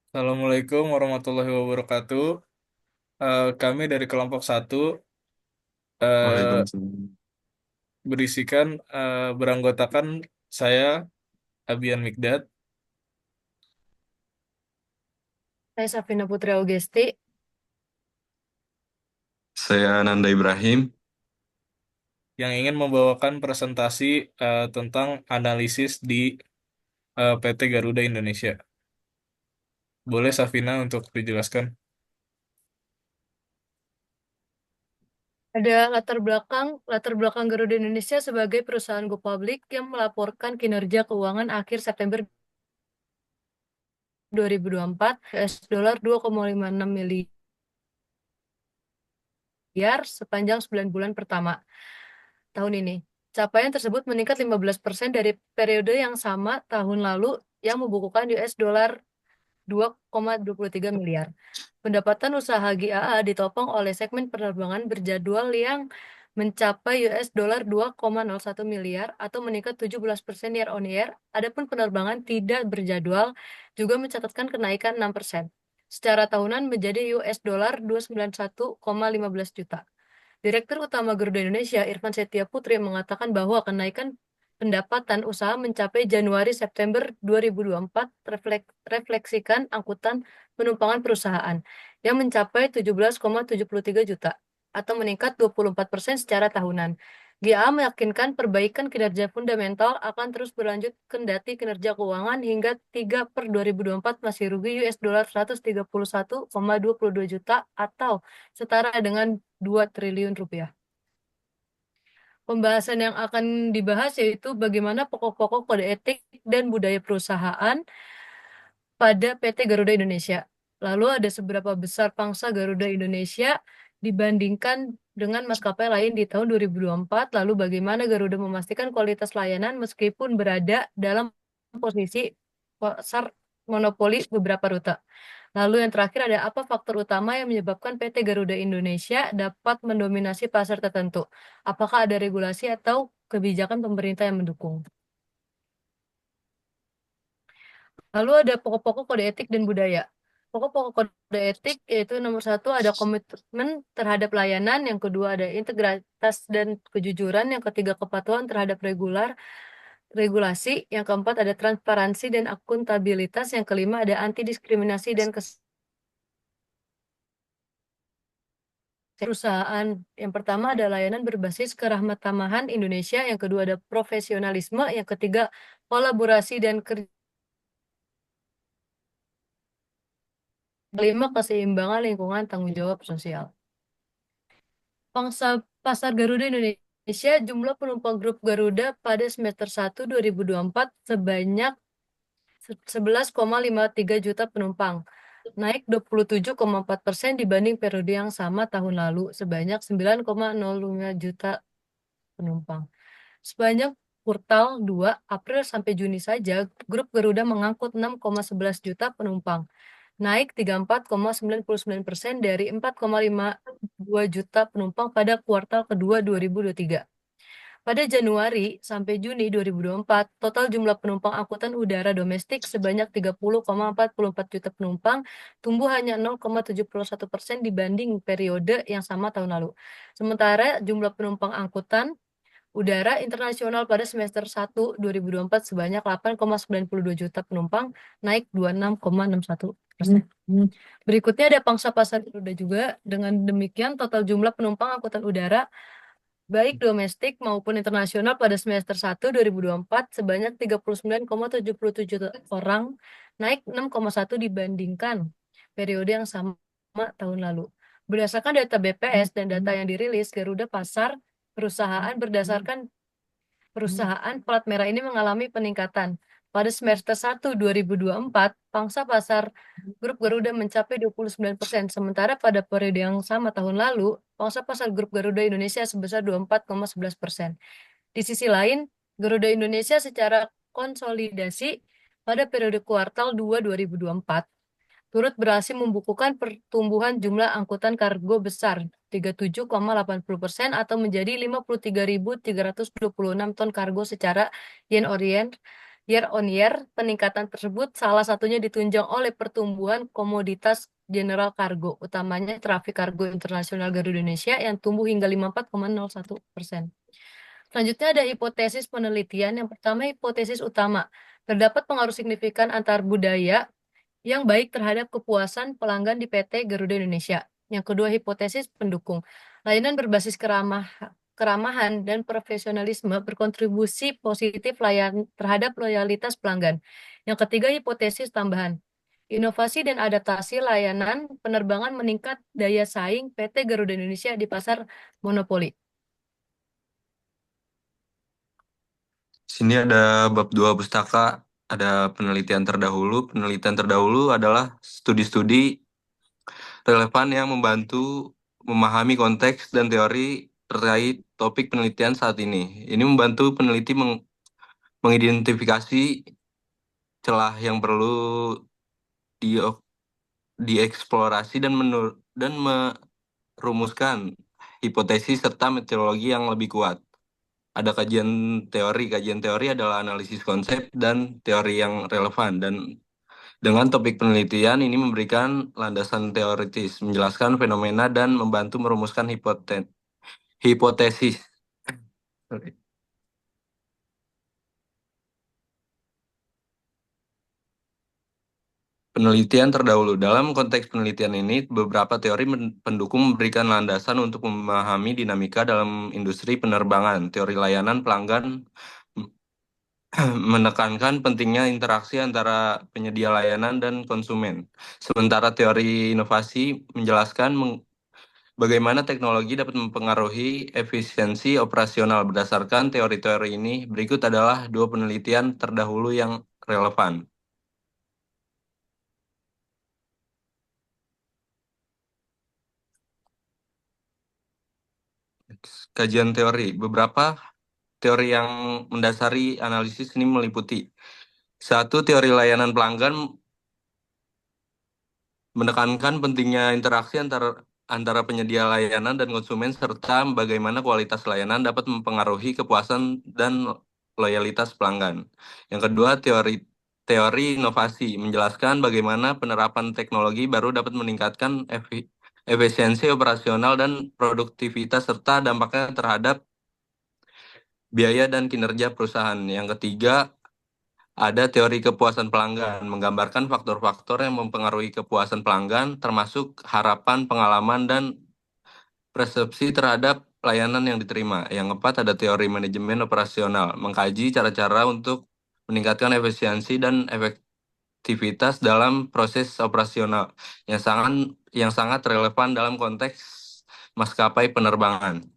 Assalamualaikum warahmatullahi wabarakatuh. Kami dari kelompok satu eh, Waalaikumsalam. beranggotakan saya Abian Mikdad Saya Safina Putri Augesti. Saya Nanda Ibrahim. yang ingin membawakan presentasi tentang analisis di PT Garuda Indonesia. Boleh Safina untuk dijelaskan? Ada latar belakang Garuda Indonesia sebagai perusahaan go public yang melaporkan kinerja keuangan akhir September 2024 US dolar 2,56 miliar sepanjang 9 bulan pertama tahun ini. Capaian tersebut meningkat 15% dari periode yang sama tahun lalu yang membukukan US dolar 2,23 miliar. Pendapatan usaha GAA ditopang oleh segmen penerbangan berjadwal yang mencapai US dolar 2,01 miliar atau meningkat 17% year on year. Adapun penerbangan tidak berjadwal juga mencatatkan kenaikan 6%. Secara tahunan menjadi US dolar 291,15 juta. Direktur Utama Garuda Indonesia, Irfan Setia Putri, mengatakan bahwa kenaikan pendapatan usaha mencapai Januari-September 2024 refleksikan angkutan penumpangan perusahaan yang mencapai 17,73 juta atau meningkat 24% secara tahunan. GA meyakinkan perbaikan kinerja fundamental akan terus berlanjut kendati kinerja keuangan hingga 3 per 2024 masih rugi US dolar 131,22 juta atau setara dengan 2 triliun rupiah. Pembahasan yang akan dibahas yaitu bagaimana pokok-pokok kode etik dan budaya perusahaan pada PT Garuda Indonesia. Lalu ada seberapa besar pangsa Garuda Indonesia dibandingkan dengan maskapai lain di tahun 2024. Lalu bagaimana Garuda memastikan kualitas layanan meskipun berada dalam posisi pasar monopoli beberapa rute. Lalu yang terakhir ada apa faktor utama yang menyebabkan PT Garuda Indonesia dapat mendominasi pasar tertentu? Apakah ada regulasi atau kebijakan pemerintah yang mendukung? Lalu ada pokok-pokok kode etik dan budaya. Pokok-pokok kode etik yaitu nomor satu ada komitmen terhadap layanan, yang kedua ada integritas dan kejujuran, yang ketiga kepatuhan terhadap regulasi, yang keempat ada transparansi dan akuntabilitas, yang kelima ada anti diskriminasi dan perusahaan. Yang pertama ada layanan berbasis kerahmatan Indonesia, yang kedua ada profesionalisme, yang ketiga kolaborasi dan kelima keseimbangan lingkungan tanggung jawab sosial. Pangsa pasar Garuda Indonesia, jumlah penumpang grup Garuda pada semester 1 2024 sebanyak 11,53 juta penumpang, naik 27,4% dibanding periode yang sama tahun lalu sebanyak 9,05 juta penumpang. Sebanyak kuartal 2 April sampai Juni saja, grup Garuda mengangkut 6,11 juta penumpang, naik 34,99% dari 4,52 juta penumpang pada kuartal kedua 2023. Pada Januari sampai Juni 2024, total jumlah penumpang angkutan udara domestik sebanyak 30,44 juta penumpang, tumbuh hanya 0,71% dibanding periode yang sama tahun lalu. Sementara jumlah penumpang angkutan udara internasional pada semester 1 2024 sebanyak 8,92 juta penumpang, naik 26,61%. Berikutnya ada pangsa pasar Garuda juga. Dengan demikian, total jumlah penumpang angkutan udara baik domestik maupun internasional pada semester 1 2024 sebanyak 39,77 juta orang, naik 6,1 dibandingkan periode yang sama tahun lalu. Berdasarkan data BPS dan data yang dirilis, Garuda Pasar perusahaan plat merah ini mengalami peningkatan. Pada semester 1 2024, pangsa pasar grup Garuda mencapai 29%, sementara pada periode yang sama tahun lalu, pangsa pasar grup Garuda Indonesia sebesar 24,11%. Di sisi lain, Garuda Indonesia secara konsolidasi pada periode kuartal 2 2024 turut berhasil membukukan pertumbuhan jumlah angkutan kargo besar 37,80% atau menjadi 53.326 ton kargo secara yen orient Year on year, peningkatan tersebut salah satunya ditunjang oleh pertumbuhan komoditas general kargo, utamanya trafik kargo internasional Garuda Indonesia yang tumbuh hingga 54,01%. Selanjutnya ada hipotesis penelitian. Yang pertama, hipotesis utama. Terdapat pengaruh signifikan antar budaya yang baik terhadap kepuasan pelanggan di PT Garuda Indonesia. Yang kedua, hipotesis pendukung. Layanan berbasis keramahan dan profesionalisme berkontribusi positif terhadap loyalitas pelanggan. Yang ketiga, hipotesis tambahan. Inovasi dan adaptasi layanan penerbangan meningkat daya saing PT Garuda Indonesia di pasar monopoli. Sini ada bab 2 pustaka, ada penelitian terdahulu. Penelitian terdahulu adalah studi-studi relevan yang membantu memahami konteks dan teori terkait topik penelitian saat ini. Ini membantu peneliti mengidentifikasi celah yang perlu di dieksplorasi dan merumuskan hipotesis serta metodologi yang lebih kuat. Ada kajian teori. Kajian teori adalah analisis konsep dan teori yang relevan. Dan dengan topik penelitian ini memberikan landasan teoritis, menjelaskan fenomena dan membantu merumuskan hipotesis. Sorry. Penelitian terdahulu. Dalam konteks penelitian ini, beberapa teori pendukung memberikan landasan untuk memahami dinamika dalam industri penerbangan. Teori layanan pelanggan menekankan pentingnya interaksi antara penyedia layanan dan konsumen. Sementara teori inovasi menjelaskan bagaimana teknologi dapat mempengaruhi efisiensi operasional. Berdasarkan teori-teori ini, berikut adalah dua penelitian terdahulu yang relevan. Kajian teori. Beberapa teori yang mendasari analisis ini meliputi: satu, teori layanan pelanggan menekankan pentingnya interaksi antara penyedia layanan dan konsumen serta bagaimana kualitas layanan dapat mempengaruhi kepuasan dan loyalitas pelanggan. Yang kedua, teori inovasi menjelaskan bagaimana penerapan teknologi baru dapat meningkatkan efisiensi operasional dan produktivitas serta dampaknya terhadap biaya dan kinerja perusahaan. Yang ketiga, ada teori kepuasan pelanggan, menggambarkan faktor-faktor yang mempengaruhi kepuasan pelanggan, termasuk harapan, pengalaman, dan persepsi terhadap layanan yang diterima. Yang keempat, ada teori manajemen operasional, mengkaji cara-cara untuk meningkatkan efisiensi dan efektivitas dalam proses operasional yang sangat relevan dalam konteks maskapai penerbangan.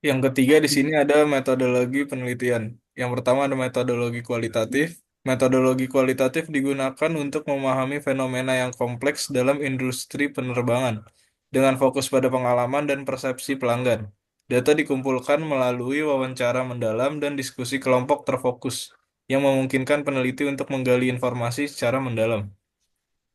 Yang ketiga di sini ada metodologi penelitian. Yang pertama ada metodologi kualitatif. Metodologi kualitatif digunakan untuk memahami fenomena yang kompleks dalam industri penerbangan dengan fokus pada pengalaman dan persepsi pelanggan. Data dikumpulkan melalui wawancara mendalam dan diskusi kelompok terfokus yang memungkinkan peneliti untuk menggali informasi secara mendalam.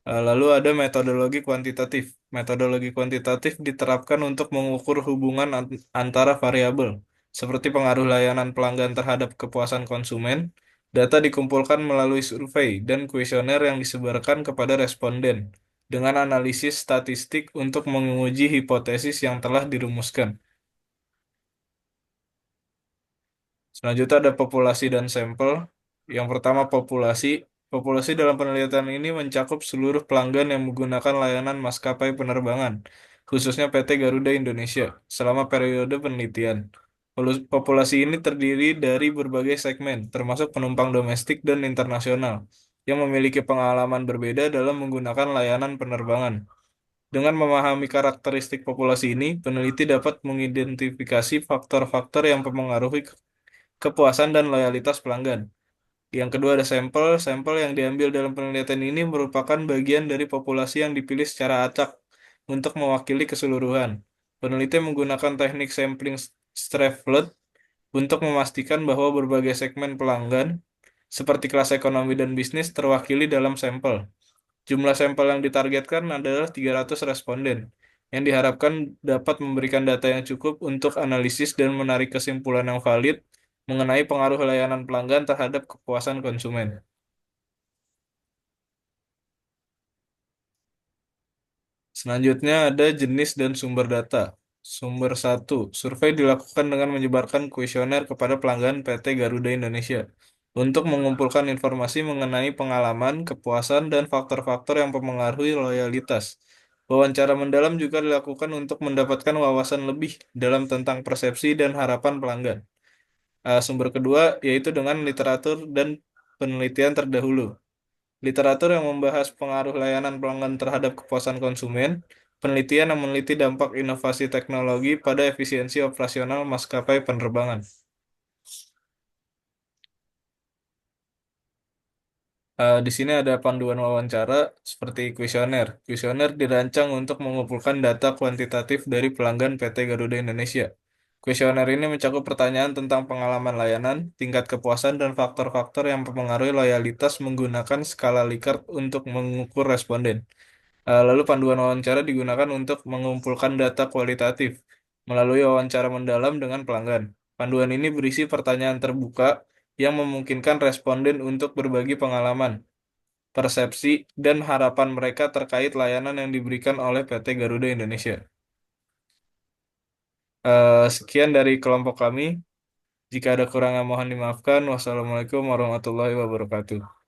Lalu ada metodologi kuantitatif. Metodologi kuantitatif diterapkan untuk mengukur hubungan antara variabel, seperti pengaruh layanan pelanggan terhadap kepuasan konsumen. Data dikumpulkan melalui survei dan kuesioner yang disebarkan kepada responden, dengan analisis statistik untuk menguji hipotesis yang telah dirumuskan. Selanjutnya ada populasi dan sampel. Yang pertama populasi. Populasi dalam penelitian ini mencakup seluruh pelanggan yang menggunakan layanan maskapai penerbangan, khususnya PT Garuda Indonesia, selama periode penelitian. Populasi ini terdiri dari berbagai segmen, termasuk penumpang domestik dan internasional, yang memiliki pengalaman berbeda dalam menggunakan layanan penerbangan. Dengan memahami karakteristik populasi ini, peneliti dapat mengidentifikasi faktor-faktor yang mempengaruhi kepuasan dan loyalitas pelanggan. Yang kedua ada sampel. Sampel yang diambil dalam penelitian ini merupakan bagian dari populasi yang dipilih secara acak untuk mewakili keseluruhan. Peneliti menggunakan teknik sampling Strafford untuk memastikan bahwa berbagai segmen pelanggan, seperti kelas ekonomi dan bisnis, terwakili dalam sampel. Jumlah sampel yang ditargetkan adalah 300 responden. yang diharapkan dapat memberikan data yang cukup untuk analisis dan menarik kesimpulan yang valid mengenai pengaruh layanan pelanggan terhadap kepuasan konsumen. Selanjutnya ada jenis dan sumber data. Sumber satu, survei dilakukan dengan menyebarkan kuesioner kepada pelanggan PT Garuda Indonesia untuk mengumpulkan informasi mengenai pengalaman, kepuasan, dan faktor-faktor yang mempengaruhi loyalitas. Wawancara mendalam juga dilakukan untuk mendapatkan wawasan lebih dalam tentang persepsi dan harapan pelanggan. Sumber kedua yaitu dengan literatur dan penelitian terdahulu. Literatur yang membahas pengaruh layanan pelanggan terhadap kepuasan konsumen, penelitian yang meneliti dampak inovasi teknologi pada efisiensi operasional maskapai penerbangan. Di sini ada panduan wawancara seperti kuesioner. Kuesioner dirancang untuk mengumpulkan data kuantitatif dari pelanggan PT Garuda Indonesia. Kuesioner ini mencakup pertanyaan tentang pengalaman layanan, tingkat kepuasan, dan faktor-faktor yang mempengaruhi loyalitas menggunakan skala Likert untuk mengukur responden. Lalu panduan wawancara digunakan untuk mengumpulkan data kualitatif melalui wawancara mendalam dengan pelanggan. Panduan ini berisi pertanyaan terbuka yang memungkinkan responden untuk berbagi pengalaman, persepsi, dan harapan mereka terkait layanan yang diberikan oleh PT Garuda Indonesia. Sekian dari kelompok kami. Jika ada kurangnya mohon dimaafkan. Wassalamualaikum warahmatullahi wabarakatuh.